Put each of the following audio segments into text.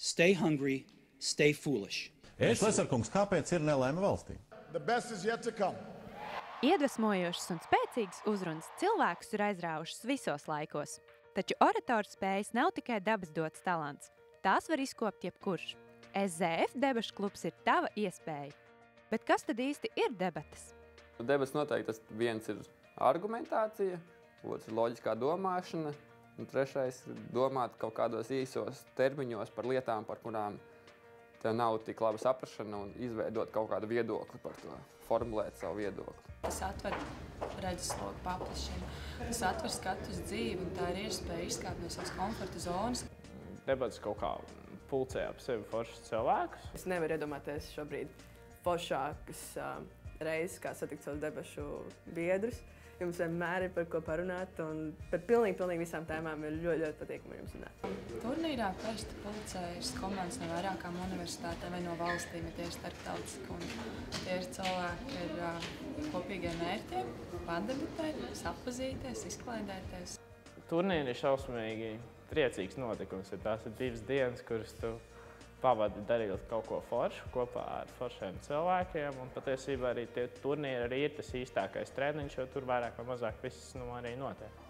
Stay hungry, stay foolish. Lesarkungs, kāpēc ir nelaime valstī? The best is yet to come. Iedvesmojošas un spēcīgas uzrunas cilvēkus ir aizrāvušas visos laikos. Taču oratora spējas nav tikai dabas dots talants. Tās var izkopt jebkurš. SZF debašu klubs ir tava iespēja. Bet kas tad īsti ir debates? Debats noteikti tas viens ir argumentācija, otrs ir loģiskā domāšana, un trešais ir domāt kaut kādos īsos termiņos par lietām, par kurām tev nav tik laba saprašana un izveidot kaut kādu viedokli par to, formulēt savu viedokli. Tas atver redzesloku paplašina, tas atver skatu uz dzīvi un tā ir iespēja izkāpt no savas komforta zonas. Debats kaut kā pulcē ap sevi foršus cilvēkus. Es nevaru iedomāties šobrīd foršākas reizes, kā satikt savus debašu biedrus. Jums vienmēr ir par ko parunāt, un par pilnīgi visām tēmām ir ļoti patīkami jums runāt. Turnīrā parasti pulcējas komandas no vairākām universitātēm vai no valstīm, ja tie ir starptautiski. Tie ir cilvēki ar kopīgiem mērķiem, padebatēt, sapazīties, izklaidēties. Turnīri ir šausmīgi priecīgs notikums. Tās ir 2 dienas, kuras tu pavadi darīt kaut ko foršu kopā ar foršiem cilvēkiem. Un patiesībā arī tie turnīri ir tas īstākais treniņš, jo tur vairāk vai mazāk viss arī notiek.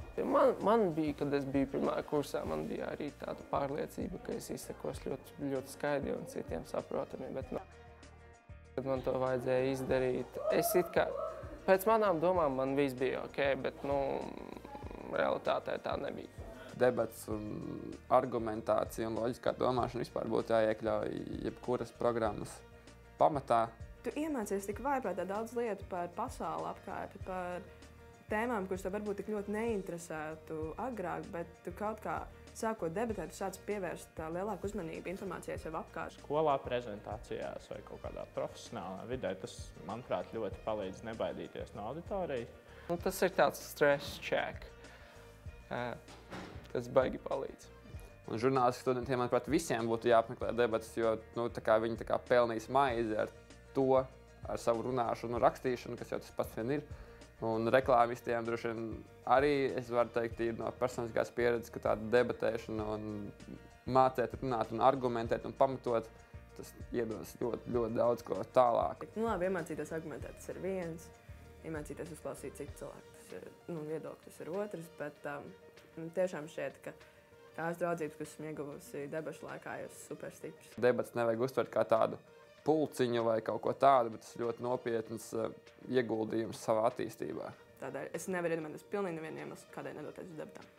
Man bija, kad es biju pirmā kursā, man bija arī tāda pārliecība, ka es izsakos ļoti skaidri un citiem saprotami. Bet, kad man to vajadzēja izdarīt, pēc manām domām man viss bija ok, bet realitātē tā nebija. Debats un argumentācija un loģiskā domāšana vispār būtu jāiekļauj jebkuras programmas pamatā. Tu iemācies tik vaiprātā daudz lietu par pasauli apkārt, par tēmām, kuras tev varbūt tik ļoti neinteresētu agrāk, bet tu kaut kā sākot debatēt, tu sāc pievērst lielāku uzmanību informācijai sev apkārt. Skolā, prezentācijās vai kaut kādā profesionālā vidē, tas, manuprāt, ļoti palīdz nebaidīties no auditorijas. Tas ir tāds stress check, kas baigi palīdz. Un žurnālistikas studentiem, manuprāt, visiem būtu jāapmeklē debatas, jo viņi pelnīs maizi ar to, ar savu runāšanu un rakstīšanu, kas jau tas pats vien ir. Un reklāmistiem droši vien arī, es varu teikt, ir no personiskās pieredzes, ka tāda debatēšana un mācēt runāt un argumentēt un pamatot, tas iedos ļoti daudz ko tālāk. Labi, iemācīties argumentēt, tas ir viens. Iemācīties uzklausīt citu cilvēku, tas ir viedoklis, tas ir otrs, bet tiešām šķiet, ka tās draudzības, kas esmu ieguvusi debašu laikā, ir super stipras. Debats nevajag uztvert kā tādu pulciņu vai kaut ko tādu, bet tas ir ļoti nopietns ieguldījums savā attīstībā. Tādēļ es nevaru iedomāties pilnīgi nevienu iemeslu, kādēļ nedoties uz debatām.